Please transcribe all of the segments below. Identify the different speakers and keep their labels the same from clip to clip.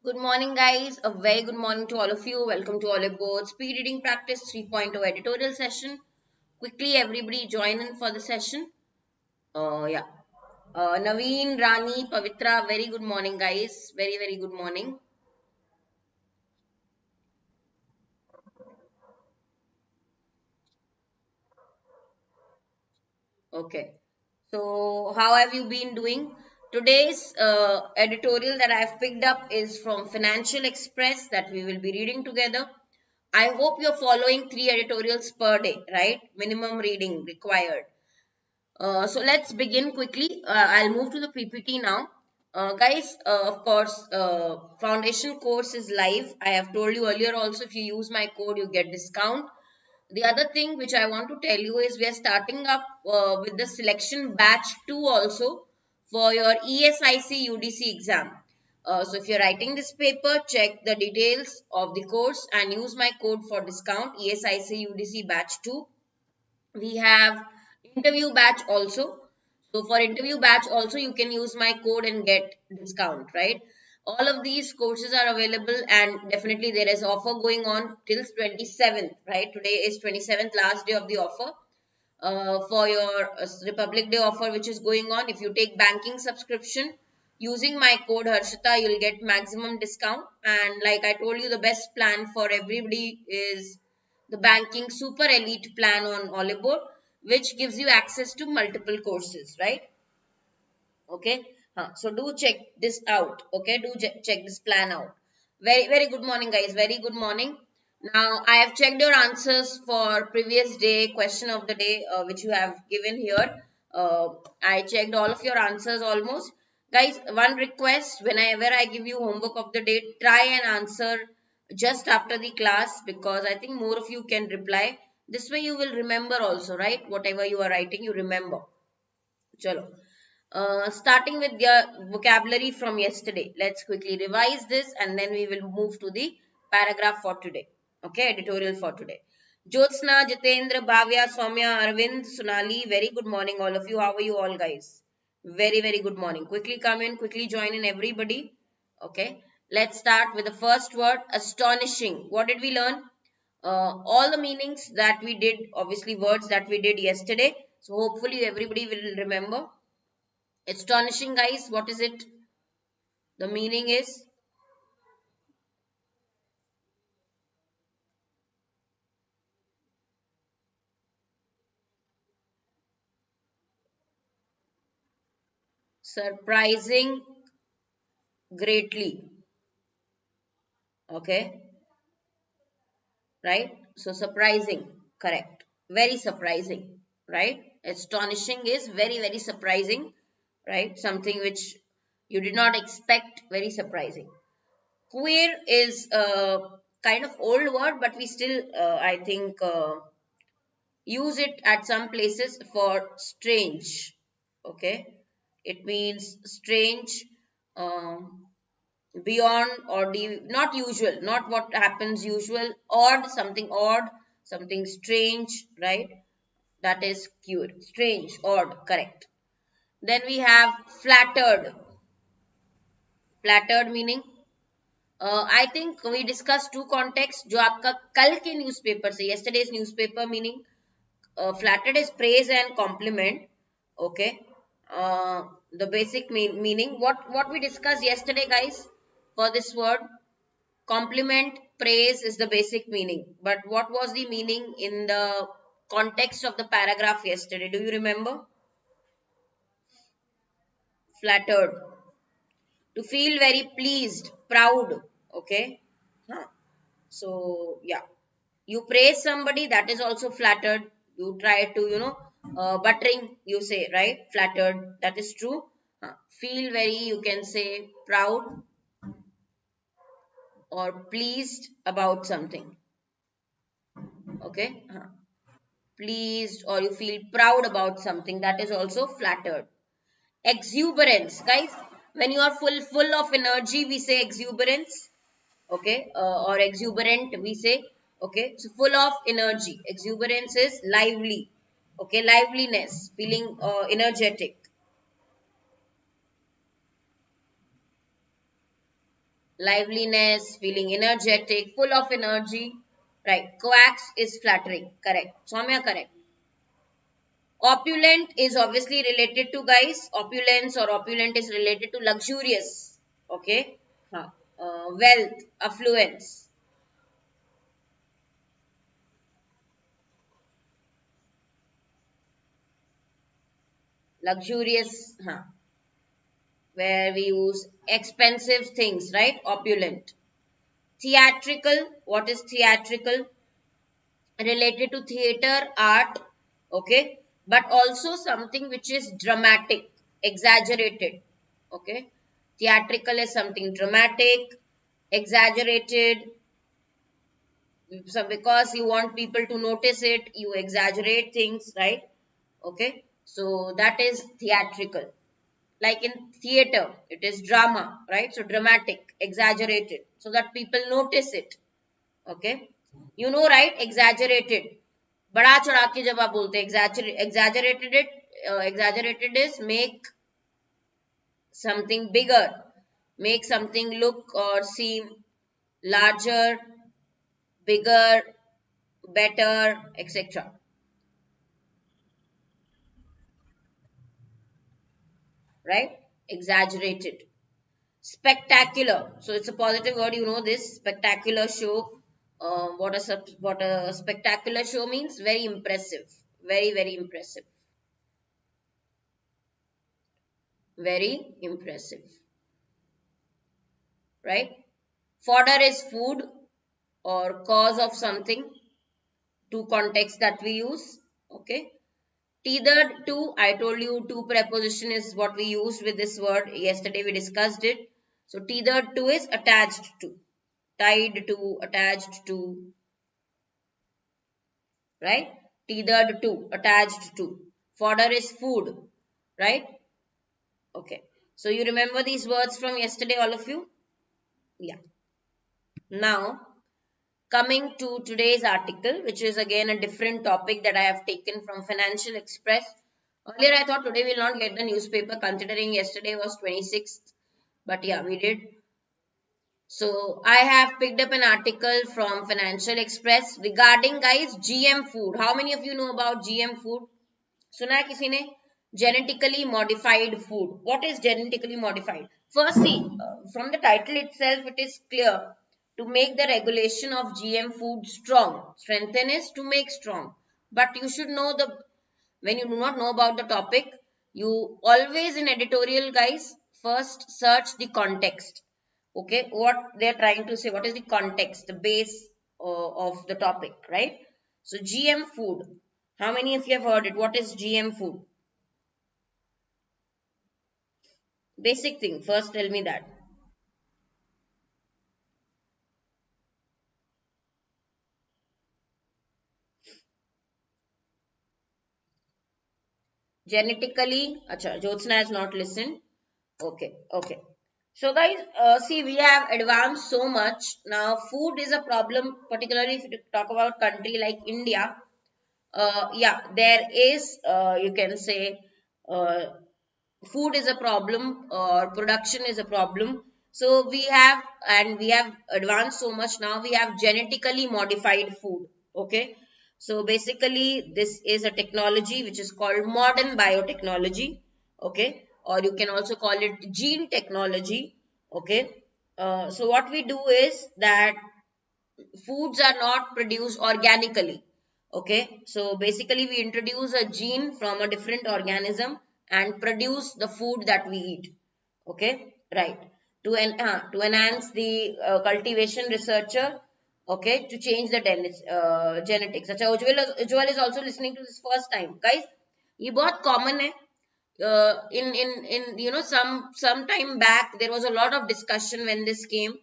Speaker 1: Good morning, guys. A very good morning to all of you. Welcome to Oliveboard Speed Reading Practice 3.0 editorial session. Quickly, everybody join in for the session. Yeah. Naveen, Rani, Pavitra, very good morning, guys. Very, very good morning. Okay. So, how have you been doing? Today's editorial that I've picked up is from Financial Express that we will be reading together. I hope you're following 3 editorials per day, right? Minimum reading required. So let's begin quickly. I'll move to the PPT now. Guys, of course, foundation course is live. I have told you earlier also, if you use my code, you get discount. The other thing which I want to tell you is we are starting up with the selection batch 2 also for your ESIC UDC exam. So if you're writing this paper, check the details of the course and use my code for discount ESIC UDC batch 2. We have interview batch also. So for interview batch also you can use my code and get discount, right? All of these courses are available and definitely there is offer going on till 27th, right? Today is 27th, last day of the offer for your Republic Day offer which is going on. If you take banking subscription using my code Harshita, you'll get maximum discount. And like I told you, the best plan for everybody is the banking super elite plan on Oliveboard, which gives you access to multiple courses, right? Okay. So do check this out. Okay. Do check this plan out. Very, very good morning, guys. Very good morning. Now, I have checked your answers for previous day, question of the day, which you have given here. I checked all of your answers almost. Guys, one request, whenever I give you homework of the day, try and answer just after the class because I think more of you can reply. This way you will remember also, right? Whatever you are writing, you remember. Chalo. Starting with the vocabulary from yesterday. Let's quickly revise this and then we will move to the paragraph for today. Okay, editorial for today. Jyotsna, Jitendra, Bhavya, Soumya, Arvind, Sunali, very good morning all of you. How are you all guys? Very, very good morning. Quickly come in, quickly join in everybody. Okay, let's start with the first word, astonishing. What did we learn? All the meanings that we did, obviously words that we did yesterday. So hopefully everybody will remember. Astonishing, guys. What is it? The meaning is surprising greatly. Okay. Right. So surprising. Correct. Very surprising. Right. Astonishing is very, very surprising. Right. Something which you did not expect. Very surprising. Queer is a kind of old word, but we still, I think, use it at some places for strange. Okay. It means strange, um, beyond or not usual, not what happens usual, odd, something strange, right? That is cute. Strange, odd, correct. Then we have flattered. Flattered meaning, I think we discussed two contexts जो आपका कल के newspaper से yesterday's newspaper meaning flattered is praise and compliment. Okay. The basic meaning, what we discussed yesterday guys for this word, compliment, praise is the basic meaning, but what was the meaning in the context of the paragraph yesterday? Do you remember? Flattered, to feel very pleased, proud. Okay. Huh. So yeah, you praise somebody, that is also flattered. You try to, buttering, you say, right? Flattered, that is true. Feel very, you can say proud or pleased about something. Okay. Pleased or you feel proud about something, that is also flattered. Exuberance, guys, when you are full of energy, we say exuberance. Okay. Or exuberant, we say. Okay, so full of energy. Exuberance is lively. Okay, liveliness, feeling energetic. liveliness, feeling energetic, full of energy. Right. Coax is flattering. Correct. Soumya, correct. Opulent is obviously related to, guys, opulence or opulent is related to luxurious. Okay. Wealth, affluence. Luxurious, where we use expensive things, right? Opulent. Theatrical, what is theatrical? Related to theater, art, okay? But also something which is dramatic, exaggerated, okay? Theatrical is something dramatic, exaggerated. So because you want people to notice it, you exaggerate things, right? Okay, so that is theatrical. Like in theater, it is drama, right? So dramatic, exaggerated, so that people notice it. Okay, you know, right? Exaggerated, बड़ा चढ़ा के जब आप बोलते हैं exaggerated, it exaggerated is make something bigger, make something look or seem larger, bigger, better, etc. Right? Exaggerated. Spectacular. So it's a positive word. You know this spectacular show. What a spectacular show means? Very impressive. Very impressive. Very impressive. Right? Fodder is food or cause of something. Two contexts that we use. Okay. Tethered to, I told you to preposition is what we used with this word. Yesterday we discussed it. So tethered to is attached to, tied to, attached to, right? Tethered to, attached to. Fodder is food, right? Okay. So you remember these words from yesterday, all of you? Yeah. Now, coming to today's article, which is again a different topic that I have taken from Financial Express. Earlier, I thought today we will not get the newspaper considering yesterday was 26th. But yeah, we did. So I have picked up an article from Financial Express regarding, guys, GM food. How many of you know about GM food? सुना है किसी ने? Genetically modified food. What is genetically modified? First, see, from the title itself, it is clear. To make the regulation of GM food strong. Strengthen is to make strong. But you should know when you do not know about the topic, you always in editorial, guys, first search the context. Okay, what they are trying to say, what is the context, the base of the topic, right? So GM food, how many of you have heard it? What is GM food? Basic thing, first tell me that. Genetically, acha, Jyotsna has not listened. Okay. So guys, see, we have advanced so much. Now food is a problem, particularly if you talk about country like India. Yeah, there is, you can say, uh, food is a problem or production is a problem. So we have advanced so much. Now we have genetically modified food. Okay, so basically this is a technology which is called modern biotechnology. Okay, or you can also call it gene technology. Okay, so what we do is that foods are not produced organically. Okay, so basically we introduce a gene from a different organism and produce the food that we eat. Okay, right. To enhance the cultivation researcher, okay, to change the genetics. अच्छा, Ujjwal is also listening to this first time. Guys, ये बहुत common है. In you know, some time back there was a lot of discussion when this came.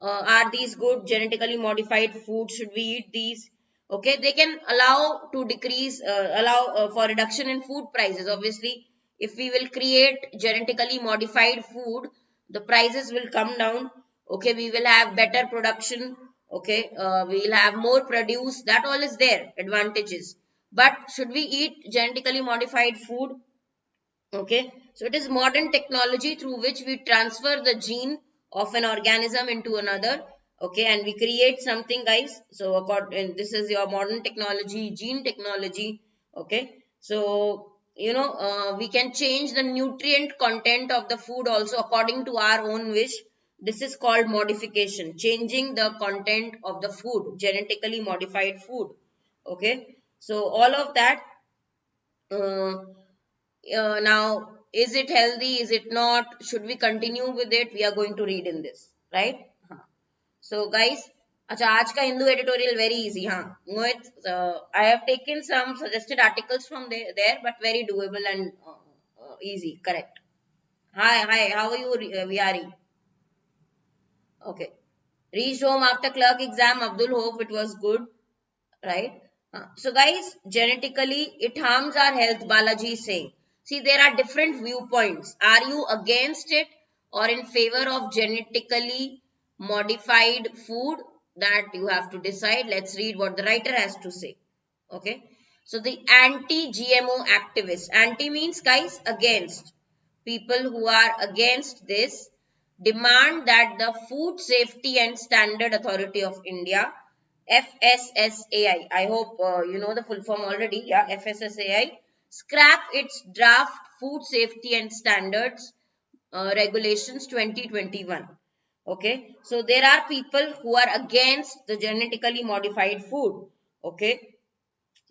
Speaker 1: Are these good genetically modified food? Should we eat these? Okay, they can allow to decrease, allow for reduction in food prices. Obviously, if we will create genetically modified food, the prices will come down. Okay, we will have better production. Okay, we will have more produce. That all is there, advantages. But should we eat genetically modified food? Okay, so it is modern technology through which we transfer the gene of an organism into another. Okay, and we create something, guys. So according, this is your modern technology, gene technology. Okay, so we can change the nutrient content of the food also according to our own wish. This is called modification, changing the content of the food, genetically modified food. Okay, so all of that. uh, now, is it healthy, is it not, should we continue with it, we are going to read in this, right? So guys, अच्छा आज का Hindu editorial very easy. Mohit, I have taken some suggested articles from there but very doable and easy. Correct. Hi, how are you, Viari? Okay. Reached home after clerk exam. Abdul, hope it was good, right? So guys, genetically it harms our health, Balaji is saying. See, there are different viewpoints. Are you against it or in favor of genetically modified food? That you have to decide. Let's read what the writer has to say. Okay, so the anti-GMO activists, anti means, guys, against. People who are against this demand that the Food Safety and Standard Authority of India, FSSAI, I hope you know the full form already, yeah, FSSAI, scrap its draft Food Safety and Standards Regulations 2021. Okay, so there are people who are against the genetically modified food. Okay,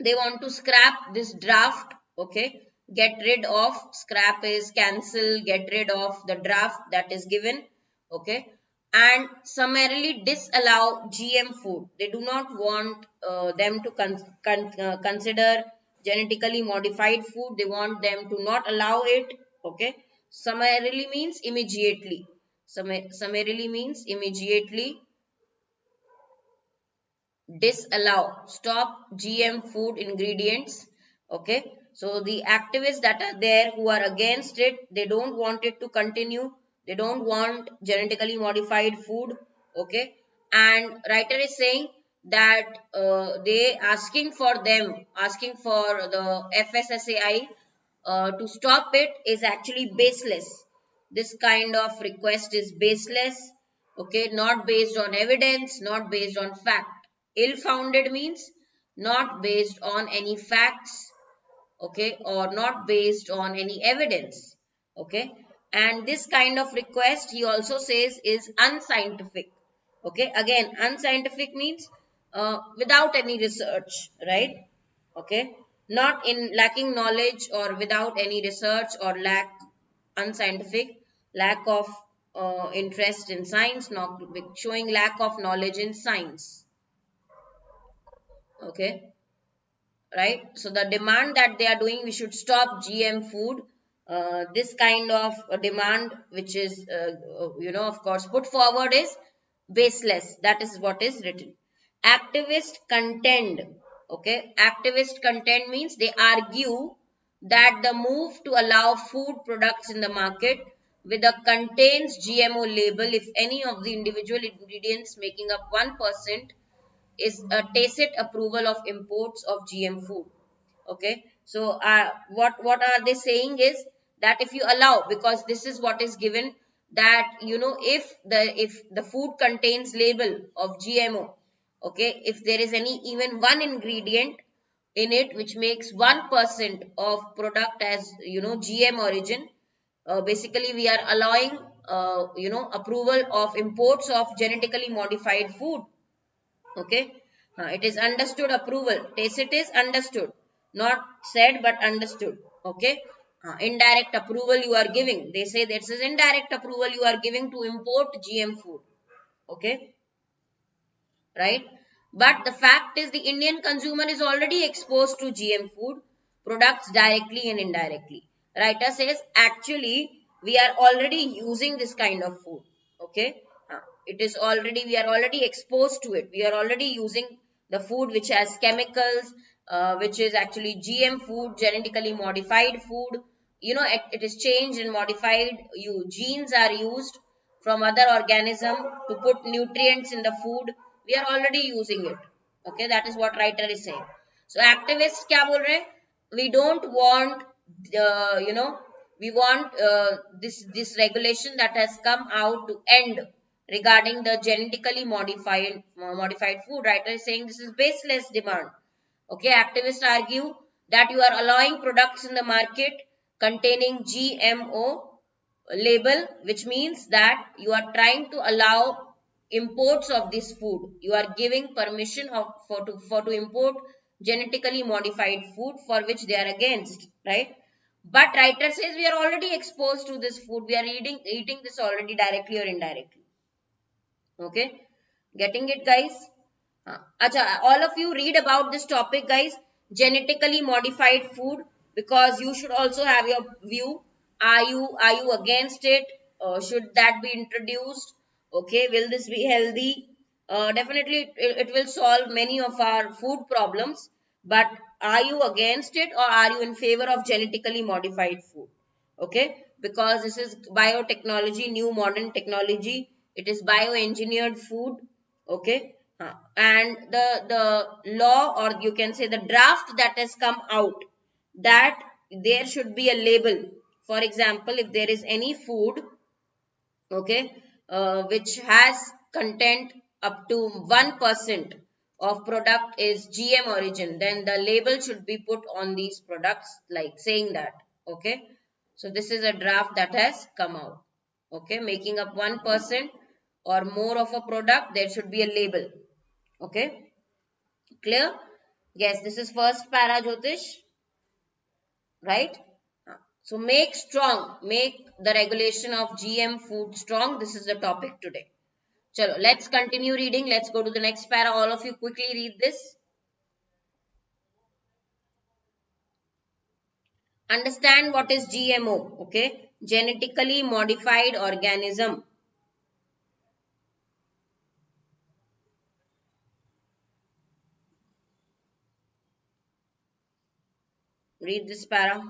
Speaker 1: they want to scrap this draft. Okay, get rid of, scrap is cancel, get rid of the draft that is given. Okay, and summarily disallow GM food. They do not want them to consider genetically modified food. They want them to not allow it. Okay, summarily means immediately. Summarily means immediately disallow, stop GM food ingredients. Okay, so the activists that are there who are against it, they don't want it to continue, they don't want genetically modified food. Okay, and writer is saying that they asking for the FSSAI to stop it is actually baseless. This kind of request is baseless. Okay, not based on evidence, not based on fact. Ill-founded means not based on any facts, okay, or not based on any evidence. Okay, and this kind of request, he also says, is unscientific. Okay, again, unscientific means without any research, right? Okay, not in lacking knowledge or without any research or unscientific, lack of interest in science, not showing lack of knowledge in science. Okay, right? So the demand that they are doing, we should stop GM food. This kind of demand, which is of course put forward, is baseless. That is what is written. Activist contend. Okay, activist contend means they argue that the move to allow food products in the market with a contains GMO label if any of the individual ingredients making up 1% is a tacit approval of imports of GM food. Okay, so what are they saying is that if you allow, because this is what is given, that if the food contains label of GMO, okay, if there is any even one ingredient in it which makes 1% of product as GM origin, basically we are allowing approval of imports of genetically modified food. Okay, it is understood approval. Tacit is understood, not said but understood. Okay, indirect approval you are giving. They say this is indirect approval you are giving to import GM food. Okay, right? But the fact is the Indian consumer is already exposed to GM food products directly and indirectly. Writer says actually we are already using this kind of food. Okay, we are already exposed to it. We are already using the food which has chemicals, which is actually GM food, genetically modified food. It is changed and modified. Genes are used from other organism to put nutrients in the food. We are already using it. Okay, that is what writer is saying. So activists क्या बोल रहे हैं? We don't want we want this regulation that has come out to end regarding the genetically modified food. Writer is saying this is baseless demand. Okay, activists argue that you are allowing products in the market containing GMO label, which means that you are trying to allow imports of this food. You are giving permission to import genetically modified food for which they are against, right? But writer says we are already exposed to this food. We are eating this already directly or indirectly. Okay, getting it, guys? Acha, all of you read about this topic, guys. Genetically modified food, because you should also have your view. Are you against it? Should that be introduced? Okay, will this be healthy? Definitely, it will solve many of our food problems. But are you against it, or are you in favor of genetically modified food? Okay, because this is biotechnology, new modern technology. It is bioengineered food. Okay, and the law, or you can say the draft that has come out, that there should be a label. For example, if there is any food, okay, which has content up to 1% of product is GM origin, then the label should be put on these products, like saying that. Okay, so this is a draft that has come out. Okay, making up 1% or more of a product, there should be a label. Okay, clear? Yes, this is first para, Jyotish, right? So make the regulation of GM food strong. This is the topic today. Chalo, let's continue reading. Let's go to the next para. All of you quickly read this. Understand what is GMO, okay? Genetically modified organism. Read this para.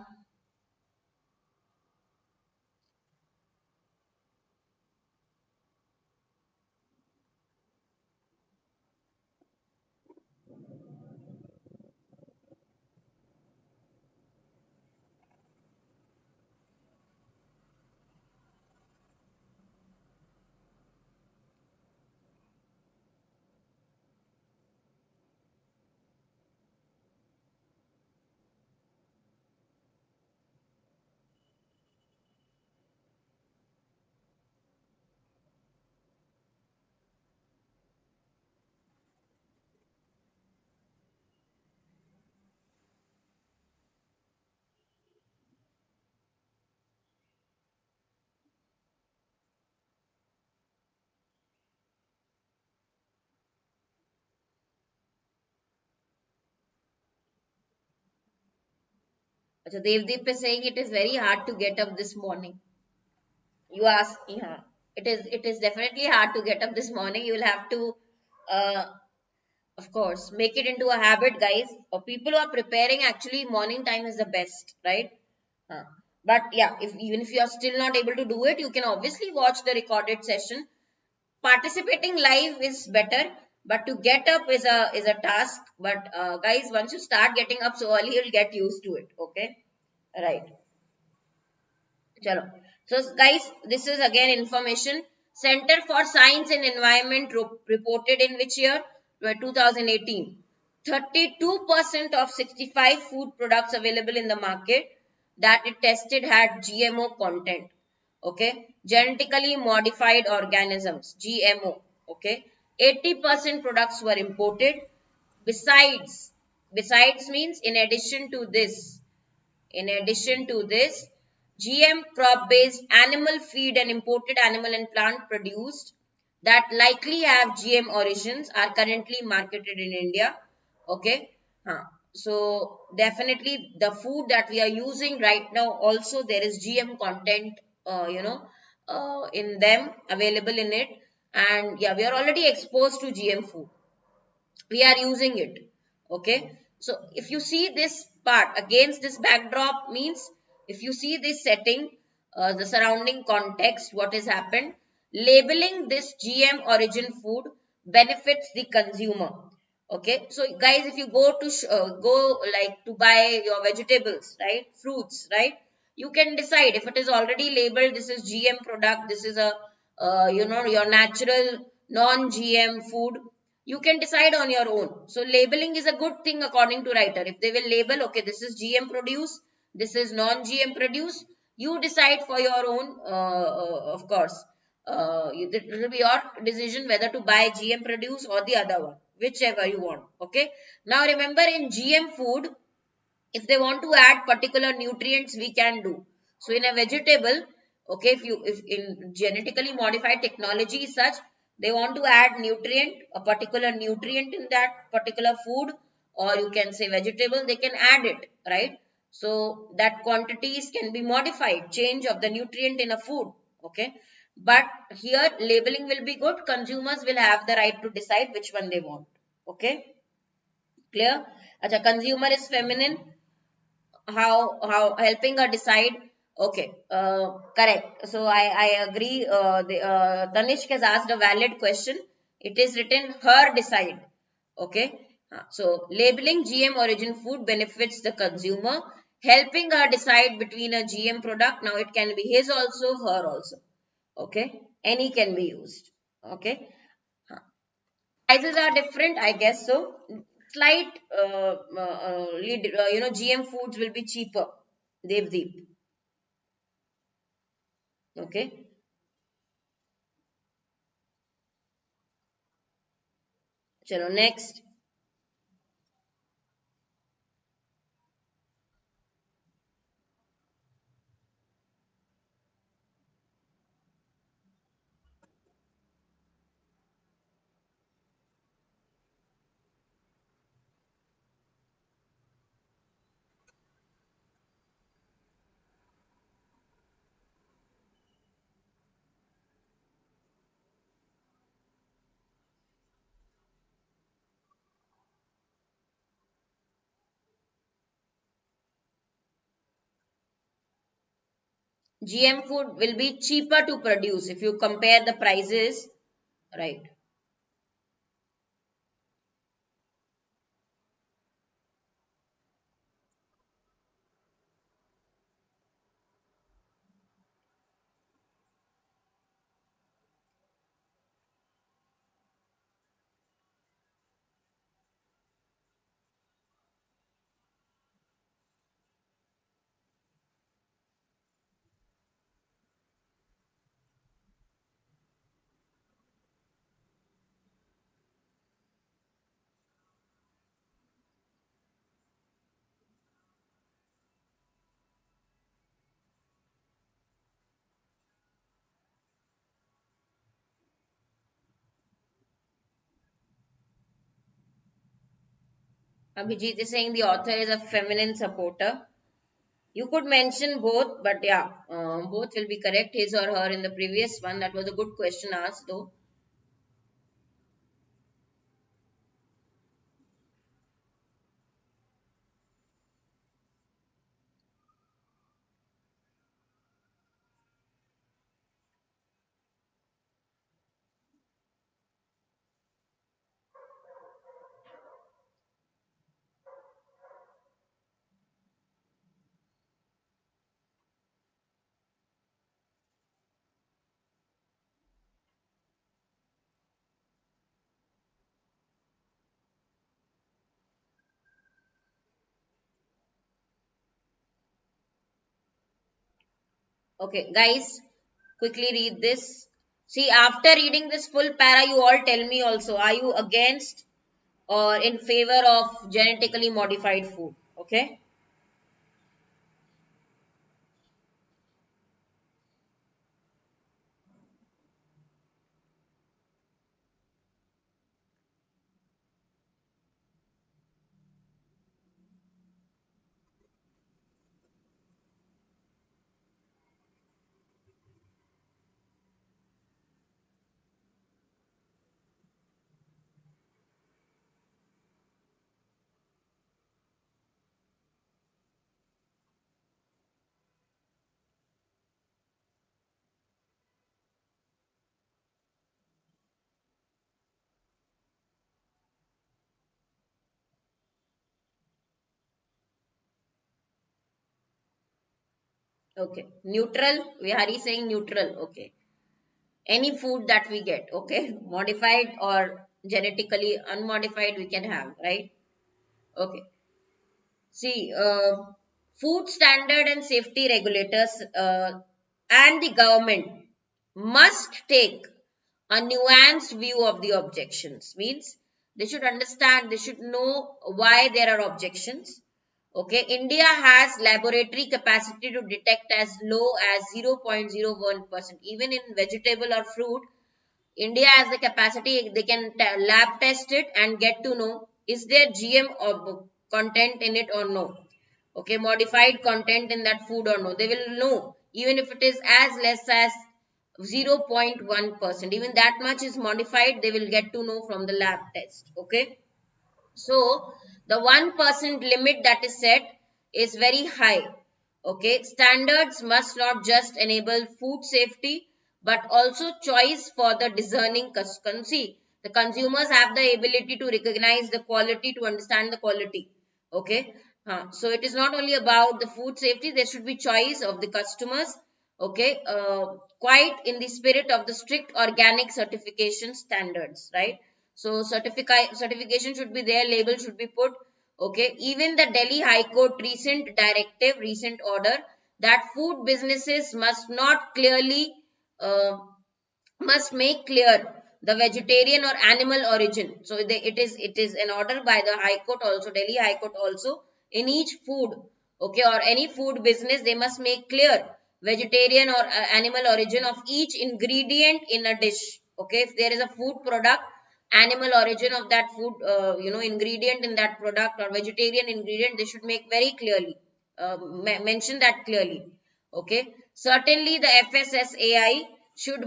Speaker 1: So Devdeep is saying it is very hard to get up this morning. You ask, yeah, it is definitely hard to get up this morning. You will have to, uh, of course, make it into a habit, guys. Or people who are preparing, actually, morning time is the best, right? Uh, but yeah, even if you are still not able to do it, you can obviously watch the recorded session. Participating live is better, but to get up is a task. But guys, once you start getting up so early, you'll get used to it. Okay, right. Chalo. So guys, this is again information. Center for Science and Environment reported in which year? 2018. 32% of 65 food products available in the market that it tested had GMO content. Okay. Genetically modified organisms, GMO. Okay. 80% products were imported. Besides means in addition to this, GM crop-based animal feed and imported animal and plant produced that likely have GM origins are currently marketed in India. Okay. So definitely the food that we are using right now, also there is GM content, in them, available in it. And yeah, we are already exposed to GM food. We are using it. Okay, so if you see this part against this backdrop, means if you see this setting, the surrounding context, what has happened, labeling this GM origin food benefits the consumer. Okay, so guys, if you go to go like to buy your vegetables, right, fruits, right, you can decide if it is already labeled, this is GM product, this is a your natural non-GM food. You can decide on your own. So labeling is a good thing according to writer. If they will label, okay, this is GM produce, this is non-GM produce, you decide for your own, of course. It will be your decision whether to buy GM produce or the other one, whichever you want. Okay. Now remember, in GM food, if they want to add particular nutrients, we can do. So in a vegetable, okay, if in genetically modified technology is such, they want to add nutrient, a particular nutrient in that particular food, or you can say vegetable, they can add it, right? So that quantities can be modified, change of the nutrient in a food. Okay. But here labeling will be good. Consumers will have the right to decide which one they want. Okay. Clear? Acha, consumer is feminine. How helping her decide. Okay, correct. So I agree. Tanishk has asked a valid question. It is written her decide. Okay. So labeling GM origin food benefits the consumer, helping her decide between a GM product. Now it can be his also, her also. Okay, any can be used. Okay. Prices are different, I guess so. Slight GM foods will be cheaper. Devdeep. Okay. Chalo, next. GM food will be cheaper to produce if you compare the prices, right? Abhijit is saying the author is a feminine supporter. You could mention both, but yeah, both will be correct. His or her in the previous one. That was a good question asked, though. Okay, guys, quickly read this. See, after reading this full para, you all tell me also, are you against or in favor of genetically modified food? Okay. Okay. Neutral. Vihari saying neutral. Okay. Any food that we get. Okay. Modified or genetically unmodified we can have, right? Okay. See, food standard and safety regulators and the government must take a nuanced view of the objections. Means they should understand, they should know why there are objections. Okay, India has laboratory capacity to detect as low as 0.01%. Even in vegetable or fruit, India has the capacity, they can lab test it and get to know is there GM or content in it or no. Okay, modified content in that food or no. They will know even if it is as less as 0.1%. Even that much is modified, they will get to know from the lab test. Okay. So the 1% limit that is set is very high. Okay, standards must not just enable food safety but also choice for the discerning consumer. See, the consumers have the ability to recognize the quality, to understand the quality. Okay, so it is not only about the food safety, there should be choice of the customers. Okay, quite in the spirit of the strict organic certification standards, right? So certification should be there, label should be put. Okay, even the Delhi High Court recent directive, recent order that food businesses uh, must make clear the vegetarian or animal origin. So it is an order by the High Court also, Delhi High Court also. In each food, okay, or any food business, they must make clear vegetarian or animal origin of each ingredient in a dish. Okay, if there is a food product, animal origin of that food, ingredient in that product or vegetarian ingredient, they should make very clearly, mention that clearly. Okay, certainly the FSSAI should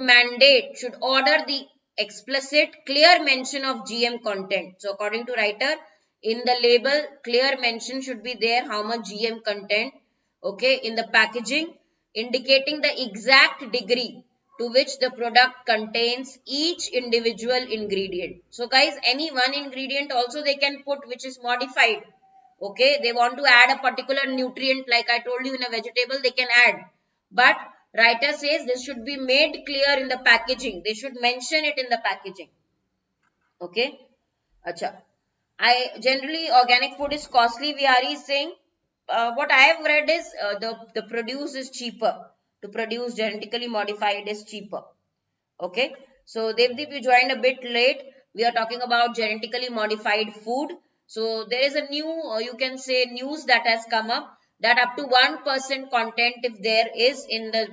Speaker 1: order the explicit clear mention of GM content. So according to writer, in the label, clear mention should be there how much GM content. Okay, in the packaging, indicating the exact degree to which the product contains each individual ingredient. So guys, any one ingredient also they can put which is modified. Okay, they want to add a particular nutrient, like I told you, in a vegetable they can add, but writer says this should be made clear in the packaging. They should mention it in the packaging. Okay. Acha. I generally organic food is costly. Vihari is saying what I have read is the produce is cheaper. To produce genetically modified is cheaper. Okay. So Devdeep, you joined a bit late. We are talking about genetically modified food. So there is a new, you can say, news that has come up that up to 1% content, if there is in the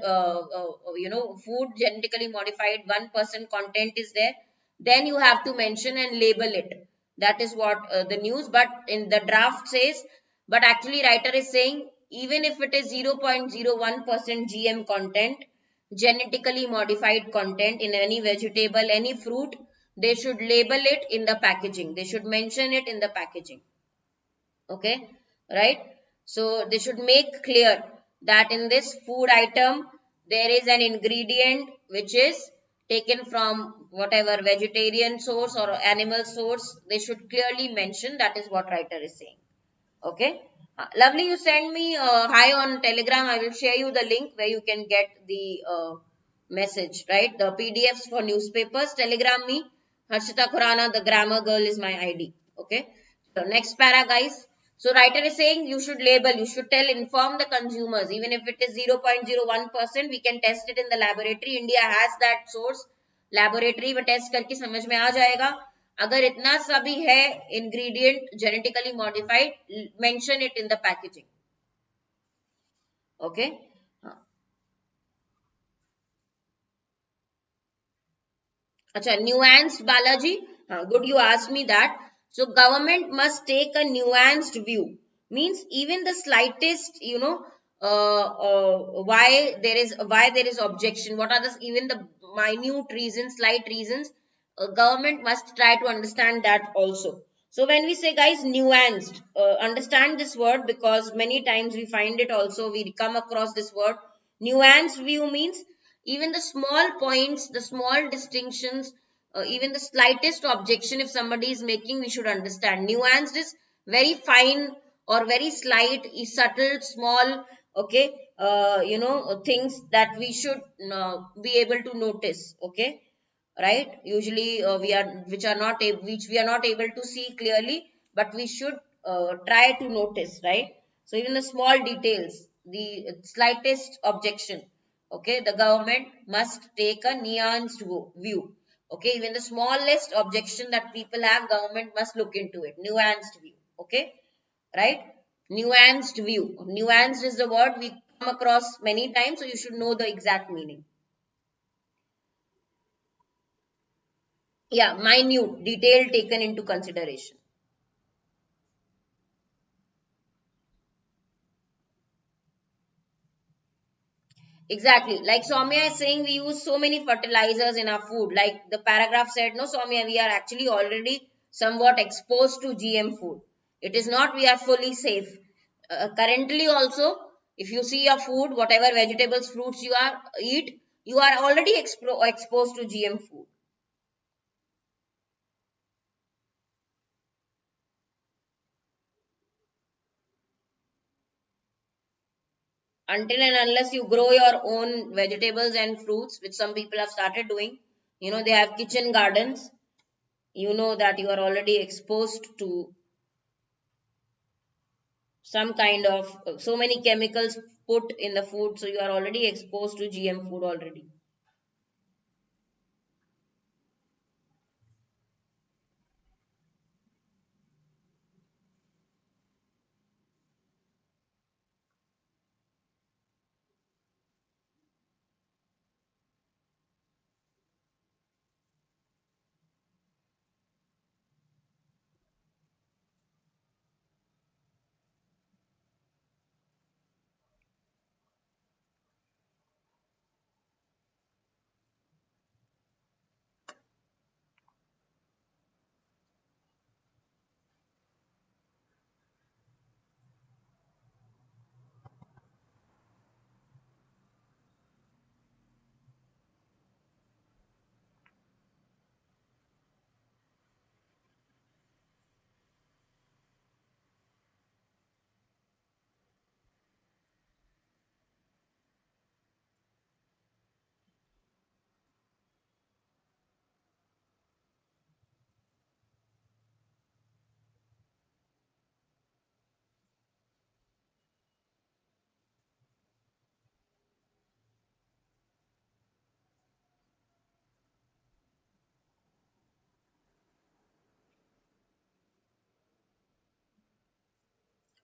Speaker 1: food genetically modified, 1% content is there, then you have to mention and label it. That is what the news. But in the draft says, but actually writer is saying even if it is 0.01% GM content, genetically modified content in any vegetable, any fruit, they should label it in the packaging. They should mention it in the packaging. Okay, right? So they should make clear that in this food item, there is an ingredient which is taken from whatever vegetarian source or animal source. They should clearly mention. That is what writer is saying. Okay. Lovely, you send me hi on Telegram. I will share you the link where you can get the message, right? The PDFs for newspapers. Telegram me. Harshita Khurana, the grammar girl, is my ID. Okay. So next para, guys. So writer is saying you should label, you should tell, inform the consumers. Even if it is 0.01%, we can test it in the laboratory. India has that source. Laboratory में test करके समझ में आ जाएगा. अगर इतना सा भी है ingredient genetically modified, mention it in the packaging. Okay. Acha, nuanced Balaji. Good, you asked me that. So government must take a nuanced view. Means even the slightest, why there is objection. What are the even the minute reasons, slight reasons? Government must try to understand that also. So when we say, guys, nuanced, understand this word because many times we find it also. We come across this word. Nuanced view means even the small points, the small distinctions, even the slightest objection if somebody is making, we should understand. Nuanced is very fine or very slight, is subtle, small. Okay, things that we should be able to notice. Okay, right? Usually we are which we are not able to see clearly, but we should try to notice, right? So even the small details, the slightest objection, okay, the government must take a nuanced view. Okay, even the smallest objection that people have, government must look into it. Nuanced view. Okay, right? Nuanced view. Nuanced is the word we come across many times, so you should know the exact meaning. Yeah, minute, detail taken into consideration. Exactly. Like Soumya is saying, we use so many fertilizers in our food. Like the paragraph said, no, Soumya, we are actually already somewhat exposed to GM food. It is not we are fully safe. Currently also, if you see your food, whatever vegetables, fruits you are eat, you are already exposed to GM food. Until and unless you grow your own vegetables and fruits, which some people have started doing, they have kitchen gardens, that you are already exposed to some kind of so many chemicals put in the food, so you are already exposed to GM food already.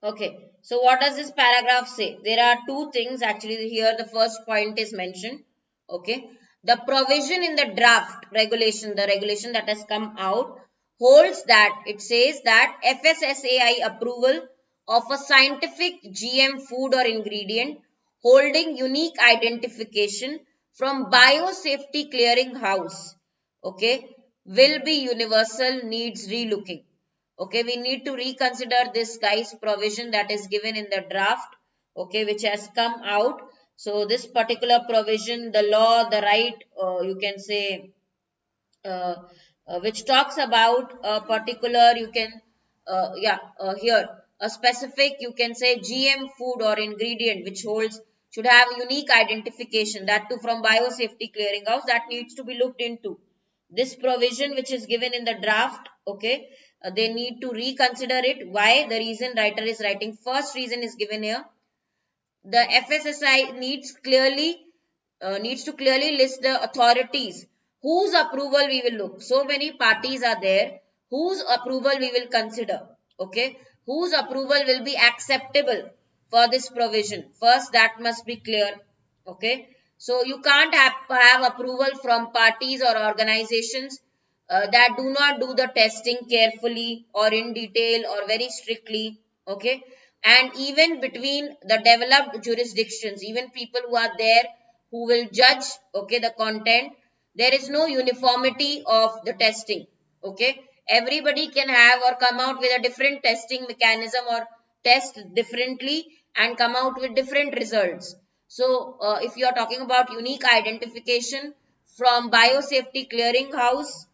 Speaker 1: Okay, so what does this paragraph say? There are two things actually here. The first point is mentioned. Okay, the provision in the draft regulation, the regulation that has come out, holds that it says that FSSAI approval of a scientific GM food or ingredient holding unique identification from biosafety clearing house, okay, will be universal, needs relooking. Okay, we need to reconsider this guy's provision that is given in the draft, okay, which has come out. So this particular provision, the law, the right, you can say, uh, which talks about a particular, you can, here, a specific, you can say, GM food or ingredient which holds, should have unique identification, that too from biosafety clearinghouse, that needs to be looked into. This provision which is given in the draft, okay, they need to reconsider it. Why? The reason writer is writing, first reason is given here, the FSSI needs to clearly list the authorities whose approval we will look. So many parties are there whose approval we will consider. Okay, whose approval will be acceptable for this provision. First, that must be clear. Okay, so you can't have approval from parties or organizations that do not do the testing carefully or in detail or very strictly. Okay, and even between the developed jurisdictions, even people who are there who will judge, okay, the content, there is no uniformity of the testing. Okay, everybody can have or come out with a different testing mechanism or test differently and come out with different results. So if you are talking about unique identification from biosafety clearinghouse,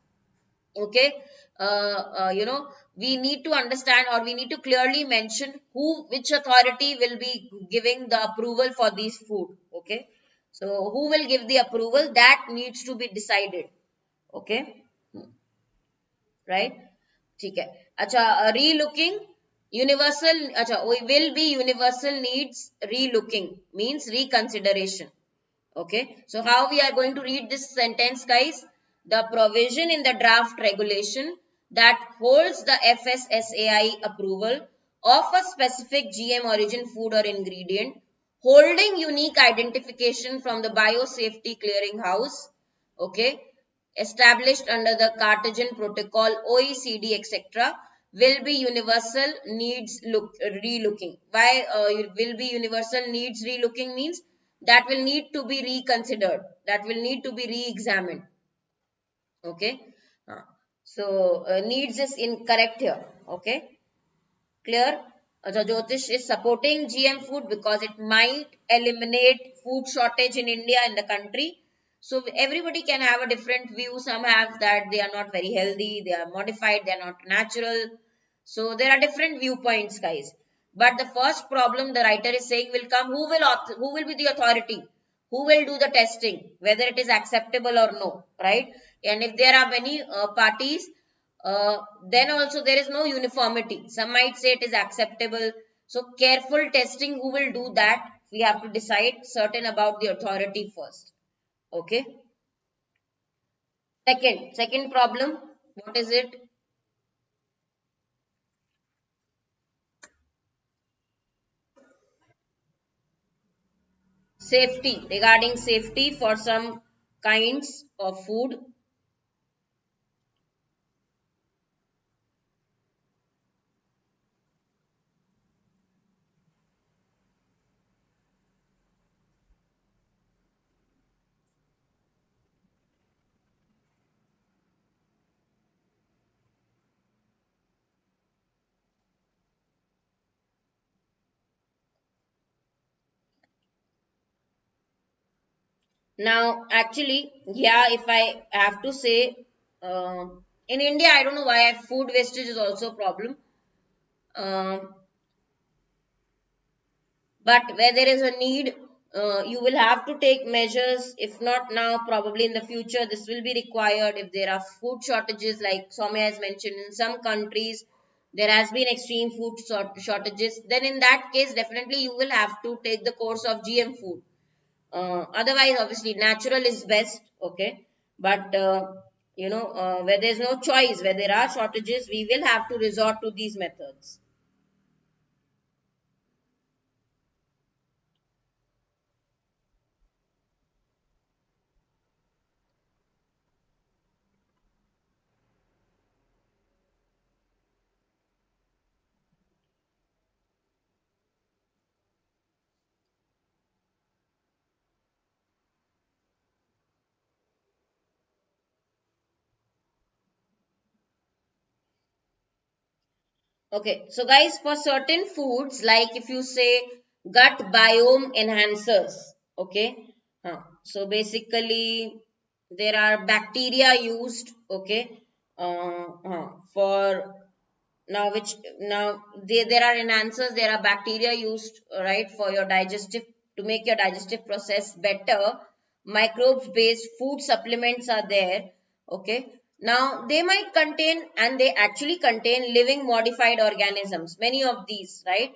Speaker 1: okay, we need to understand, or we need to clearly mention which authority will be giving the approval for these food. Okay, so who will give the approval, that needs to be decided. Okay, right? ठीक है. अच्छा, relooking universal, अच्छा, we will be universal needs relooking means reconsideration. Okay, so how we are going to read this sentence, guys? The provision in the draft regulation that holds the FSSAI approval of a specific GM origin food or ingredient holding unique identification from the biosafety clearinghouse, okay, established under the Cartesian Protocol, OECD, etc., will be universal needs relooking. Why will be universal needs relooking means that will need to be reconsidered, that will need to be re-examined. Okay, so needs is incorrect here. Okay, clear? So Jyotish is supporting GM food because it might eliminate food shortage in India, in the country. So everybody can have a different view. Some have that they are not very healthy, they are modified, they are not natural. So there are different viewpoints, guys. But the first problem the writer is saying will come, who will be the authority? Who will do the testing, whether it is acceptable or no, right? And if there are many parties, then also there is no uniformity. Some might say it is acceptable. So careful testing, who will do that? We have to decide certain about the authority first. Okay. Second problem, what is it? Safety, regarding safety for some kinds of food. Now, actually, yeah, if I have to say, in India, I don't know why food wastage is also a problem. Um but where there is a need, you will have to take measures. If not now, probably in the future this will be required. If there are food shortages, like Soumya has mentioned, in some countries there has been extreme food shortages, then in that case definitely you will have to take the course of GM food. Otherwise, obviously natural is best. Okay, but where there is no choice, where there are shortages, we will have to resort to these methods. Okay, so guys, for certain foods, like if you say gut biome enhancers, okay, so basically there are bacteria used, okay, for now, which now there are enhancers, there are bacteria used, right, for your digestive, to make your digestive process better. Microbes based food supplements are there. Okay, now they might contain, and they actually contain, living modified organisms, many of these, right?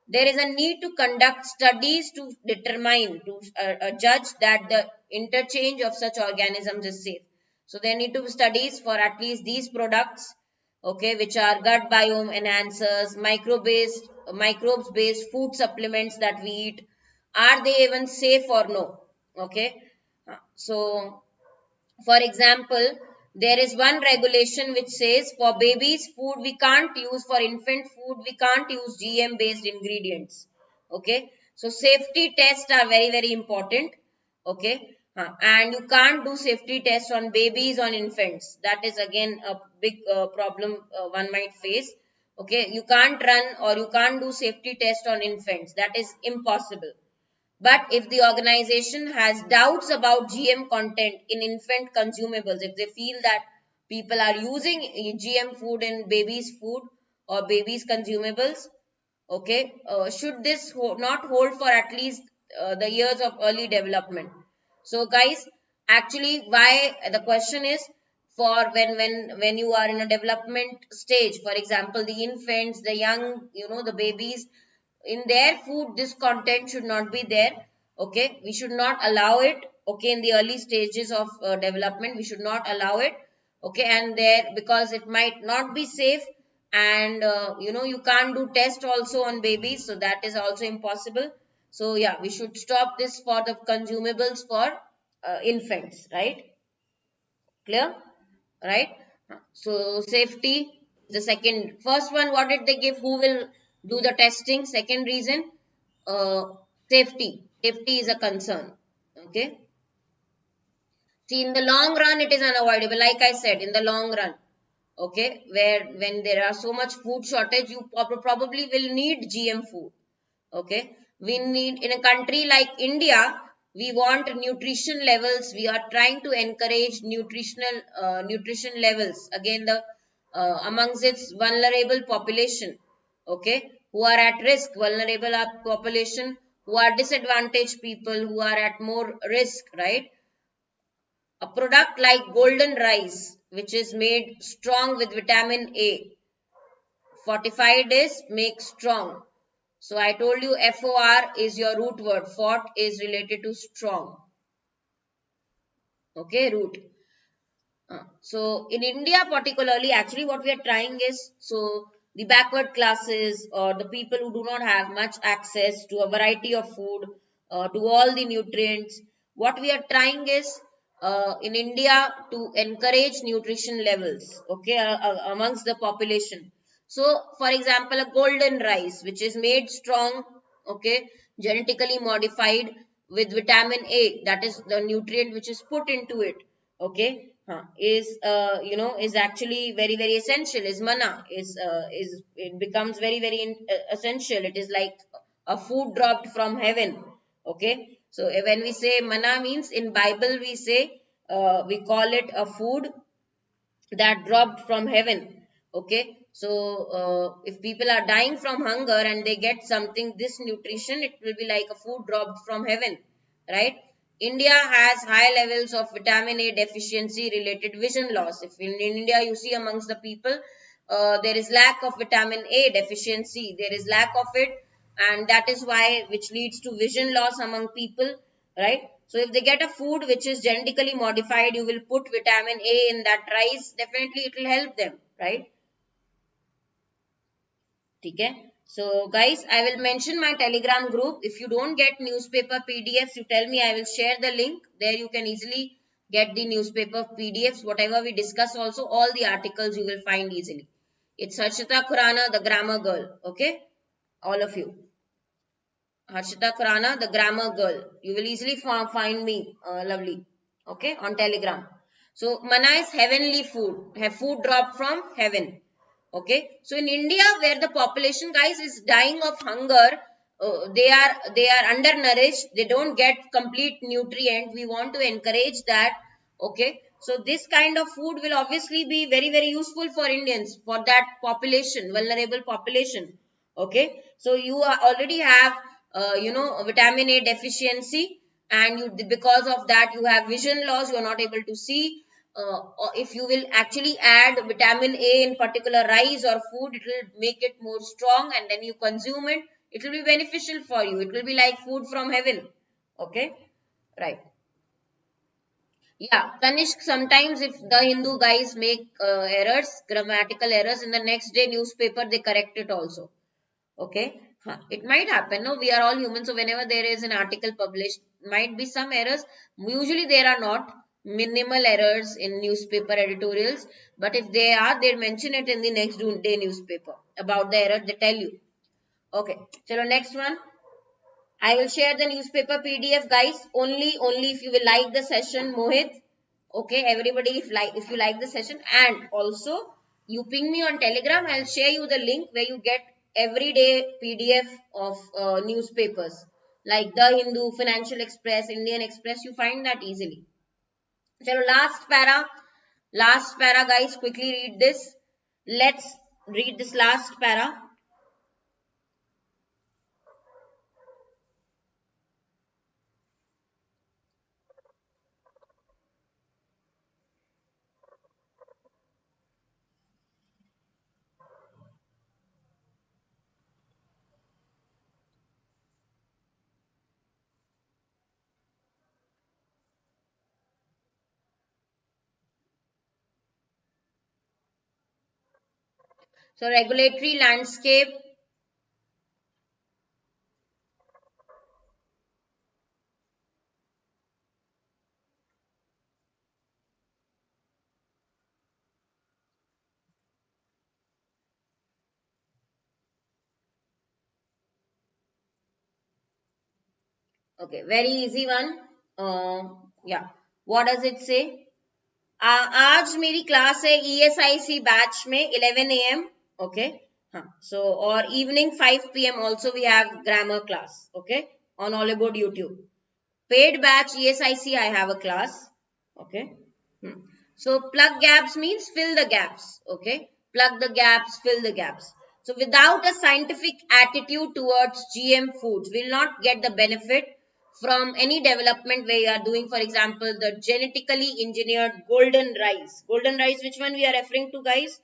Speaker 1: There is a need to conduct studies to determine, to judge that the interchange of such organisms is safe. So there need to be studies for at least these products, okay, which are gut biome enhancers, microbes based food supplements that we eat. Are they even safe or no? Okay, so for example, there is one regulation which says for babies food we can't use, for infant food we can't use GM based ingredients. Okay, so safety tests are very very important. Okay, and you can't do safety tests on babies, on infants. That is again a big problem one might face. Okay, you can't run or you can't do safety test on infants. That is impossible. But if the organization has doubts about GM content in infant consumables, if they feel that people are using GM food in babies' food or babies' consumables. Okay, should this not hold for at least the years of early development? So guys, actually, why the question is, for when you are in a development stage, for example, the infants, the young, the babies, in their food this content should not be there. Okay, we should not allow it. Okay, in the early stages of development we should not allow it. Okay, and there, because it might not be safe, and you can't do test also on babies, so that is also impossible. So yeah, we should stop this for the consumables for infants, right? Clear? Right? So safety, the second. First one, what did they give? Who will do the testing? Second reason, uh, safety. Safety is a concern. Okay. See, in the long run, it is unavoidable. Like I said, in the long run, okay, where when there are so much food shortage, you probably will need GM food. Okay, we need, in a country like India, we want nutrition levels. We are trying to encourage nutrition levels again, the amongst its vulnerable population. Okay, who are at risk, vulnerable population, who are disadvantaged people, who are at more risk, right? A product like golden rice, which is made strong with vitamin A, fortified is make strong. So I told you FOR is your root word. Fort is related to strong. Okay, root. So in India particularly, actually what we are trying is, so the backward classes or the people who do not have much access to a variety of food, to all the nutrients, what we are trying is in India to encourage nutrition levels, okay, amongst the population. So for example, a golden rice which is made strong, okay, genetically modified with vitamin A, that is the nutrient which is put into it. Okay, is actually very essential. Is manna, is it becomes very essential. It is like a food dropped from heaven. Okay, so when we say manna, means in Bible we say, we call it a food that dropped from heaven. Okay, so if people are dying from hunger and they get something, this nutrition, it will be like a food dropped from heaven, right? India has high levels of vitamin A deficiency related vision loss. If in India you see amongst the people, there is lack of vitamin A deficiency, there is lack of it, and that is why, which leads to vision loss among people, right? So if they get a food which is genetically modified, you will put vitamin A in that rice, definitely it will help them, right? Okay. So guys, I will mention my Telegram group. If you don't get newspaper PDFs, you tell me, I will share the link. There you can easily get the newspaper PDFs. Whatever we discuss also, all the articles you will find easily. It's Harshita Khurana, the grammar girl. Okay. All of you. Harshita Khurana, the grammar girl. You will easily find me, lovely. Okay, on Telegram. So, manna is heavenly food. Have food dropped from heaven. Okay, so in India, where the population, guys, is dying of hunger, they are undernourished. They don't get complete nutrient. We want to encourage that. Okay, so this kind of food will obviously be very useful for Indians, for that population, vulnerable population. Okay, so you already have vitamin A deficiency, and you, because of that, you have vision loss. You are not able to see. Or if you will actually add vitamin A in particular rice or food, it will make it more strong, and then you consume it. It will be beneficial for you. It will be like food from heaven. Okay, right? Yeah, Tanishk, sometimes if the Hindu guys make errors, grammatical errors, in the next day newspaper they correct it also. Okay, it might happen. No, we are all humans. So whenever there is an article published, might be some errors. Usually there are not, minimal errors in newspaper editorials. But if they are, they mention it in the next day newspaper about the error. They tell you. Okay. So next one. I will share the newspaper PDF, guys. Only if you will like the session, Mohit. Okay, everybody, if you like the session, and also you ping me on Telegram, I'll share you the link where you get everyday PDF of newspapers like The Hindu, Financial Express, Indian Express. You find that easily. So last para, Last para, guys, quickly read this. Let's read this last para. So regulatory landscape. Okay, very easy one. Yeah. What does it say? आज मेरी class है ESIC batch में 11 AM. Okay. हाँ. So or evening 5 PM also we have grammar class. Okay. On Oliveboard YouTube. Paid batch ESIC I have a class. Okay. So plug gaps means fill the gaps. Okay. Plug the gaps, fill the gaps. So without a scientific attitude towards GM foods, we will not get the benefit from any development where you are doing, for example, the genetically engineered golden rice. Golden rice, which one we are referring to, guys?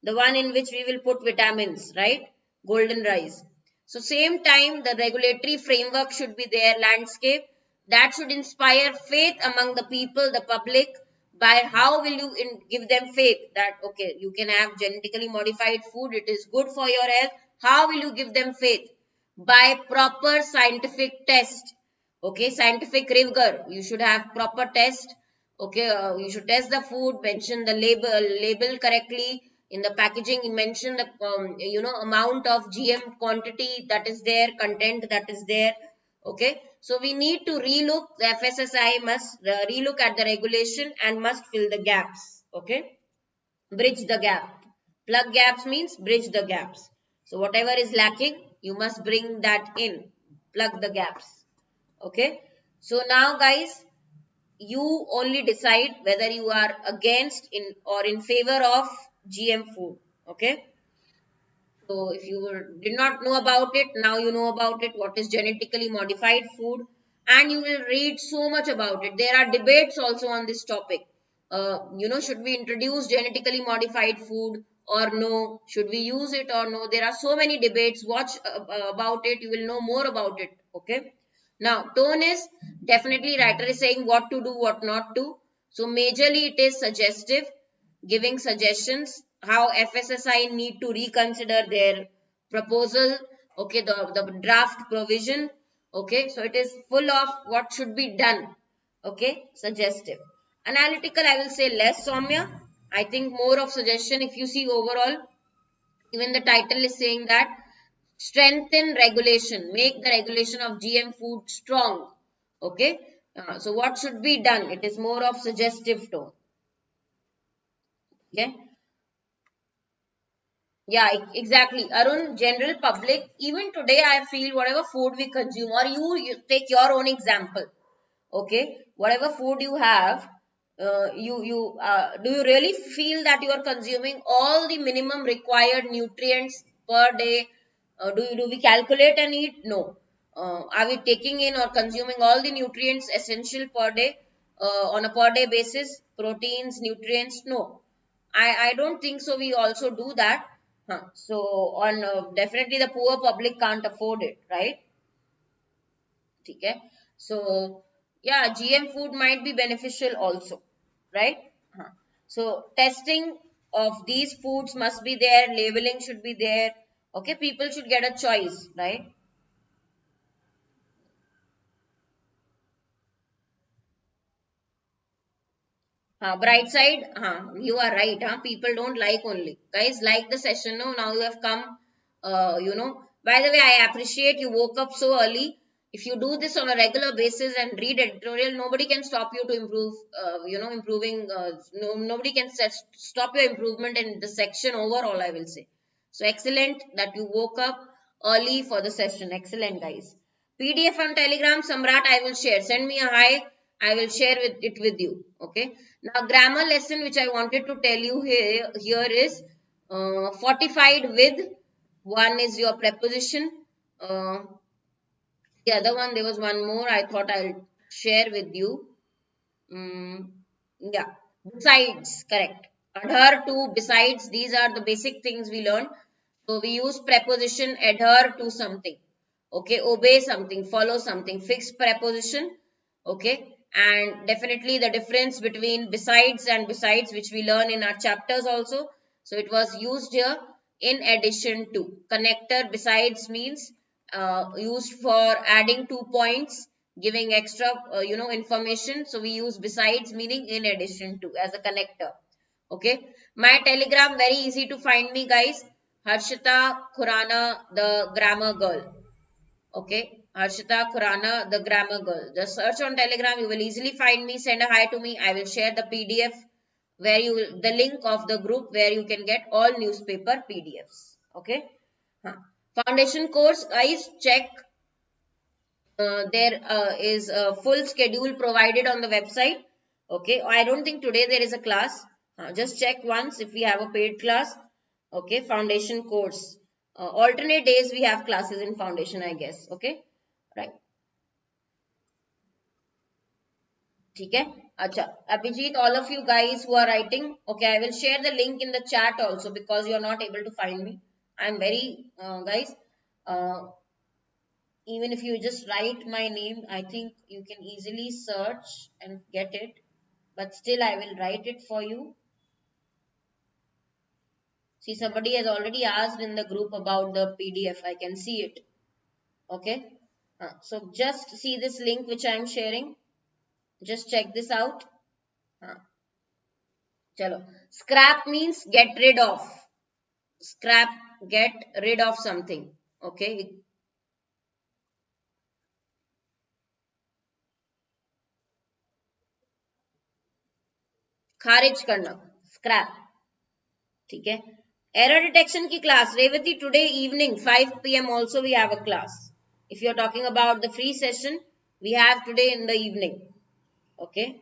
Speaker 1: The one in which we will put vitamins, right? Golden rice. So same time, the regulatory framework should be there, landscape. That should inspire faith among the people, the public. By how will you give them faith that, okay, you can have genetically modified food, it is good for your health. How will you give them faith? By proper scientific test. Okay, scientific rigor. You should have proper test. Okay, you should test the food, mention the label correctly. In the packaging, you mention the amount of GM quantity that is there, content that is there. Okay, so we need to relook. The FSSI must relook at the regulation and must fill the gaps. Okay, bridge the gap. Plug gaps means bridge the gaps. So whatever is lacking, you must bring that in. Plug the gaps. Okay, so now guys, you only decide whether you are against in or in favor of GM food. Okay, so if you did not know about it, now you know about it, what is genetically modified food, and you will read so much about it. There are debates also on this topic. Should we introduce genetically modified food or no? Should we use it or no? There are so many debates. Watch about it. You will know more about it. Okay. Now, tone is definitely writer is saying what to do, what not to. So, majorly it is suggestive, giving suggestions how FSSI need to reconsider their proposal. Okay, the draft provision. Okay, so it is full of what should be done. Okay, suggestive. Analytical, I will say less, Soumya. I think more of suggestion. If you see overall, even the title is saying that strengthen regulation, make the regulation of GM food strong. Okay, so what should be done? It is more of suggestive tone. Okay. Yeah, exactly. Arun, general public, even today I feel whatever food we consume, or you take your own example. Okay, whatever food you have, do you really feel that you are consuming all the minimum required nutrients per day? Do we calculate and eat? No. Are we taking in or consuming all the nutrients essential per day on a per day basis? Proteins, nutrients? No. I don't think so. We also do that. So on definitely the poor public can't afford it, right? Okay. So yeah, GM food might be beneficial also, right? So testing of these foods must be there, labeling should be there. Okay, people should get a choice, right? Bright side, you are right. People don't like only. Guys, like the session. No, now you have come. By the way, I appreciate you woke up so early. If you do this on a regular basis and read editorial, nobody can stop you to improve. Improving. Nobody can stop your improvement in the section overall. I will say. So excellent that you woke up early for the session. Excellent, guys. PDF on Telegram, Samrat, I will share. Send me a hi. I will share it with you. Okay. Now, grammar lesson which I wanted to tell you here is fortified with. One is your preposition. The other one, there was one more I thought I'll share with you. Yeah, besides, correct. Adhere to, besides, these are the basic things we learned. So we use preposition adhere to something. Okay, obey something, follow something, fixed preposition. Okay, and definitely the difference between besides and besides, which we learn in our chapters also. So it was used here in addition to. Connector besides means used for adding 2 points, giving extra information. So we use besides meaning in addition to as a connector. Okay, my telegram very easy to find me, guys. Harshita Khurana, the grammar girl. Okay, Harshita Khurana, the grammar girl. Just search on telegram, you will easily find me. Send a hi to me. I will share the PDF where you will, the link of the group where you can get all newspaper PDFs. Okay. Foundation course, guys, check. There is a full schedule provided on the website. Okay, I don't think today there is a class. Just check once if we have a paid class. Okay, foundation course. Alternate days we have classes in foundation, I guess. Okay, right. ठीक है. Acha, Abhijit, all of you guys who are writing, okay, I will share the link in the chat also because you are not able to find me. I'm very, guys, even if you just write my name, I think you can easily search and get it. But still, I will write it for you. See, somebody has already asked in the group about the PDF. I can see it. Okay. So just see this link which I am sharing. Just check this out. Chalo. Scrap means get rid of. Scrap, get rid of something. Okay. खारिज करना. Scrap. ठीक है. Error detection की class. Revati, today evening 5 p.m. also we have a class. If you are talking about the free session, we have today in the evening. Okay.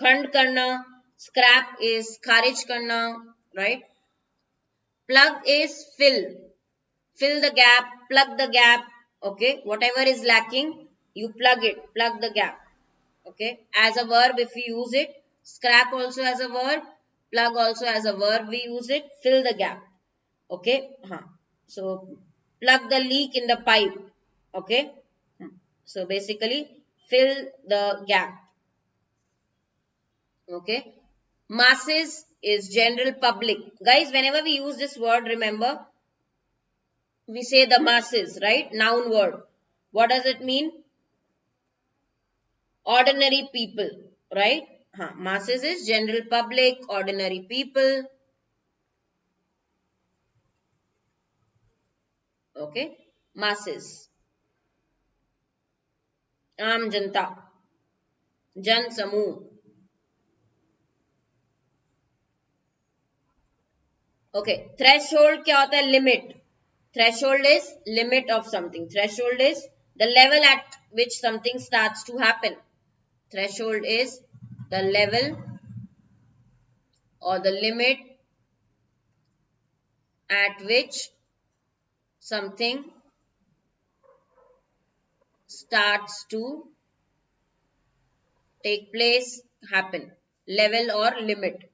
Speaker 1: Khand karna. Scrap is kharij karna. Right. Plug is fill. Fill the gap. Plug the gap. Okay. Whatever is lacking, you plug it. Plug the gap. Okay. As a verb, if we use it. Scrap also as a verb. Plug also as a verb. We use it. Fill the gap. Okay. So plug the leak in the pipe. Okay. So basically fill the gap. Okay. Masses is general public. Guys, whenever we use this word, remember, we say the masses, right? Noun word. What does it mean? Ordinary people, right? Masses is general public, ordinary people. Okay. Masses. Aam janta. Jan samuh. Okay. Threshold क्या होता है? Limit. Threshold is limit of something. Threshold is the level at which something starts to happen. Threshold is the level or the limit at which something starts to take place, happen. Level or limit.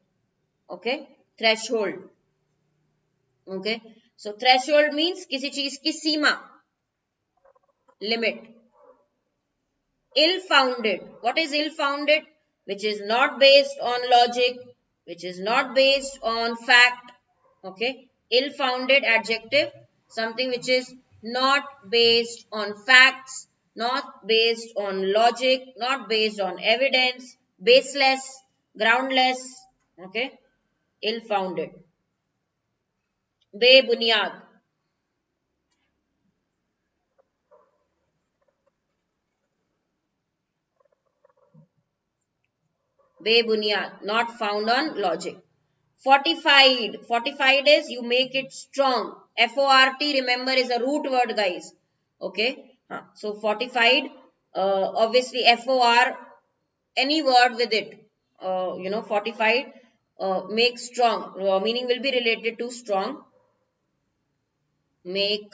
Speaker 1: Okay. Threshold. Okay. So threshold means किसी चीज की सीमा. Limit. Ill-founded. What is ill-founded? Which is not based on logic, which is not based on fact. Okay. Ill-founded adjective. Something which is not based on facts, not based on logic, not based on evidence, baseless, groundless. Okay. Ill-founded. Bebunyad. Bebunyad. Not found on logic. Fortified. Fortified is you make it strong. Fort, remember, is a root word, guys. Okay. So fortified Obviously FOR, any word with it, fortified, make strong, meaning will be related to strong, make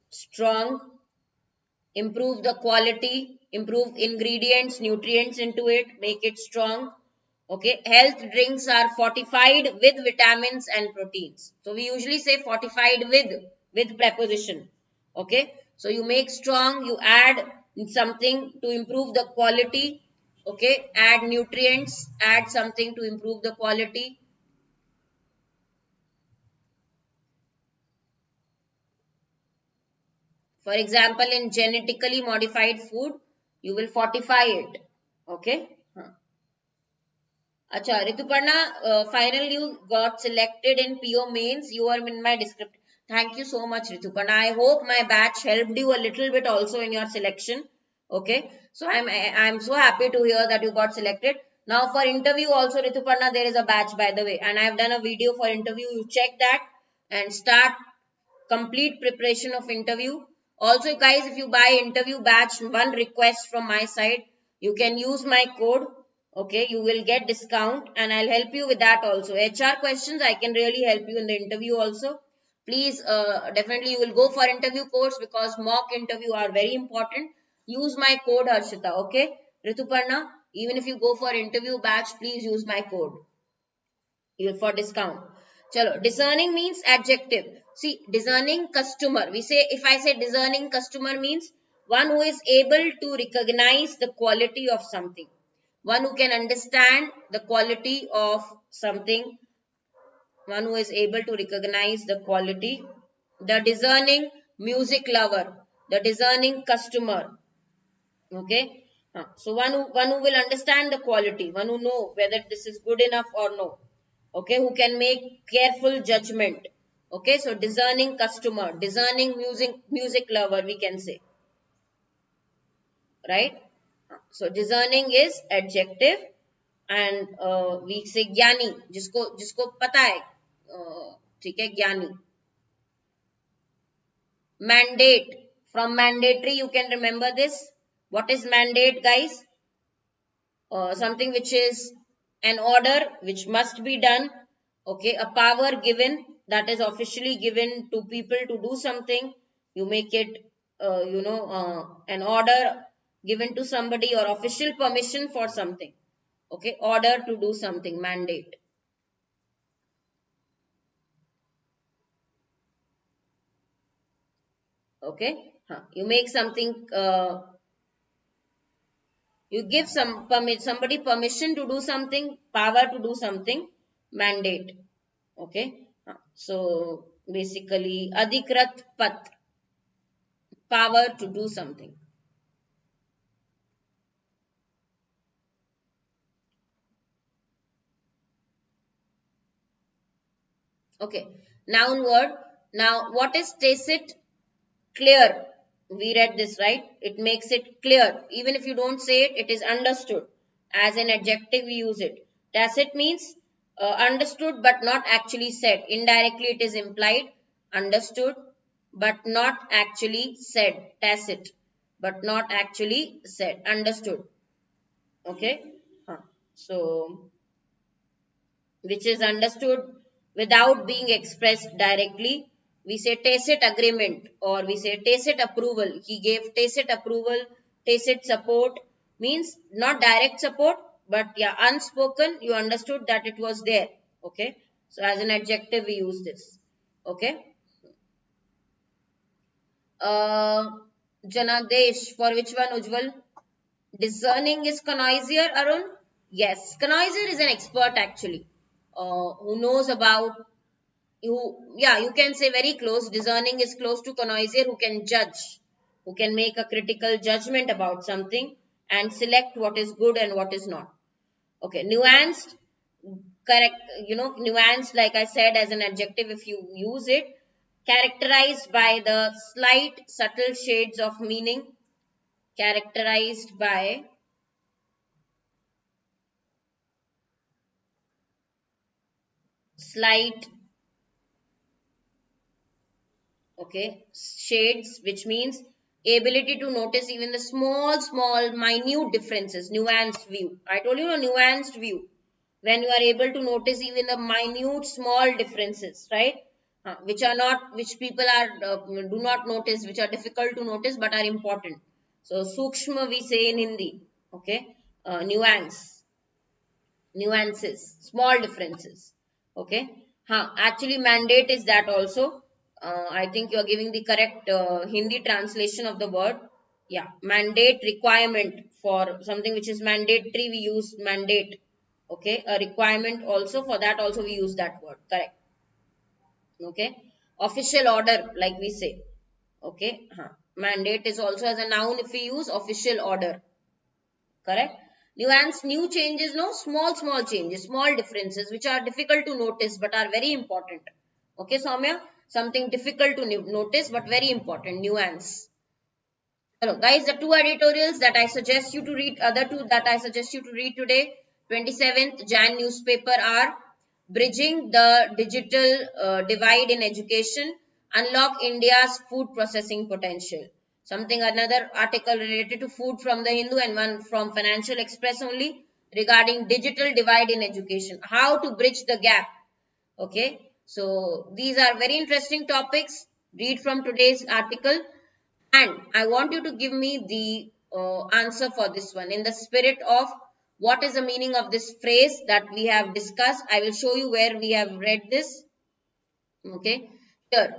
Speaker 1: strong, improve the quality, improve ingredients, nutrients into it, make it strong. Okay, health drinks are fortified with vitamins and proteins. So we usually say fortified with preposition. Okay, so you make strong, you add something to improve the quality. Okay, add nutrients, add something to improve the quality. For example, in genetically modified food, you will fortify it. Okay. Acha, Rituparna, finally you got selected in PO mains. You are in my description. Thank you so much, Rituparna. I hope my batch helped you a little bit also in your selection. Okay, so I'm so happy to hear that you got selected. Now for interview also, Rituparna, there is a batch, by the way, and I have done a video for interview. You check that and start complete preparation of interview. Also guys, if you buy interview batch, one request from my side, you can use my code. Okay, you will get discount and I'll help you with that also. HR questions, I can really help you in the interview also. Please, definitely you will go for interview course because mock interview are very important. Use my code Harshita. Okay, Rituparna, even if you go for interview batch, please use my code for discount. Chalo, discerning means adjective. See, discerning customer. We say, if I say discerning customer means one who is able to recognize the quality of something. One who can understand the quality of something. One who is able to recognize the quality. The discerning music lover. The discerning customer. Okay. So one who will understand the quality, one who know whether this is good enough or no. Okay, who can make careful judgment. Okay, so discerning customer, discerning music lover, we can say, right? So discerning is adjective, and we say ज्ञानी, जिसको जिसको पता है, ठीक है, ज्ञानी. Mandate, from mandatory you can remember this. What is mandate, guys? Something which is an order which must be done. Okay, a power given, that is officially given to people to do something. You make it, an order given to somebody or official permission for something. Okay, order to do something, mandate. Okay, you make something, you give somebody permission to do something, power to do something, mandate. Okay, so basically adhikrat pat, power to do something. Okay, noun word. Now what is tacit? Clear. We read this, right? It makes it clear. Even if you don't say it, it is understood. As an adjective we use it. Tacit means understood but not actually said. Indirectly it is implied. Understood but not actually said. Tacit but not actually said. Understood. Okay. So which is understood without being expressed directly. We say tacit agreement or we say tacit approval. He gave tacit approval, tacit support means not direct support, but yeah, unspoken. You understood that it was there. Okay. So as an adjective, we use this. Okay. Uh, Janadesh, for which one, Ujjwal? Discerning is connoisseur, Arun? Yes, connoisseur is an expert actually, who knows about you. Yeah, you can say very close. Discerning is close to connoisseur, who can judge, who can make a critical judgment about something and select what is good and what is not. Okay, nuanced, correct. Nuanced, like I said, as an adjective, if you use it, characterized by the slight, subtle shades of meaning, characterized by slight, okay, shades, which means ability to notice even the small, minute differences, nuanced view. I told you, nuanced view. When you are able to notice even the minute, small differences, right? Which people do not notice, which are difficult to notice but are important. So, sukshma we say in Hindi, okay? Nuances, small differences, okay? Actually, mandate is that also. I think you are giving the correct Hindi translation of the word. Yeah, mandate, requirement. For something which is mandatory, we use mandate. Okay, a requirement also, for that also we use that word. Correct. Okay, official order, like we say. Okay, mandate is also as a noun if we use official order. Correct. Nuance, new changes, no, small changes, small differences which are difficult to notice but are very important. Okay, Soumya, something difficult to notice but very important. Nuance. Hello, guys, the two editorials that I suggest you to read, other two that I suggest you to read today, 27th Jan newspaper are Bridging the Digital Divide in Education, Unlock India's Food Processing Potential. Another article related to food from the Hindu and one from Financial Express only regarding digital divide in education, how to bridge the gap. Okay, so these are very interesting topics. Read from today's article. And I want you to give me the answer for this one. In the spirit of what is the meaning of this phrase that we have discussed, I will show you where we have read this. Okay. Here,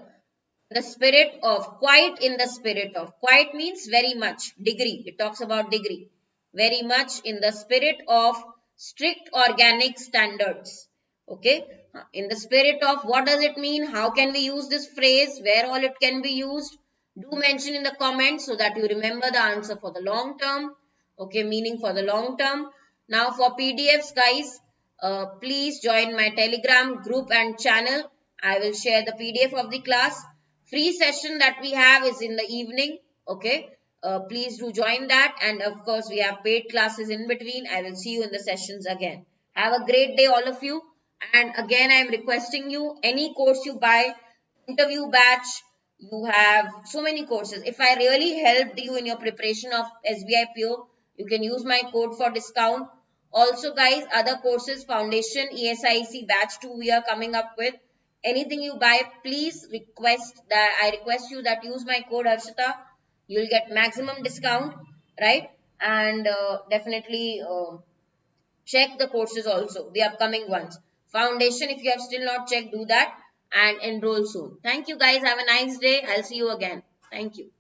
Speaker 1: the spirit of, quite in the spirit of. Quite means very much, degree. It talks about degree. Very much in the spirit of strict organic standards. Okay. In the spirit of, what does it mean? How can we use this phrase? Where all it can be used? Do mention in the comments so that you remember the answer for the long term. Okay, meaning for the long term. Now for PDFs, guys, please join my Telegram group and channel. I will share the PDF of the class. Free session that we have is in the evening. Okay, please do join that. And of course, we have paid classes in between. I will see you in the sessions again. Have a great day, all of you. And again, I am requesting you, any course you buy, interview batch, you have so many courses. If I really helped you in your preparation of SBI PO, you can use my code for discount. Also, guys, other courses, foundation, ESIC batch 2 we are coming up with. Anything you buy, please I request you that use my code Harshita. You will get maximum discount, right? And definitely check the courses also, the upcoming ones. Foundation, if you have still not checked, do that and enroll soon. Thank you, guys. Have a nice day. I'll see you again. Thank you.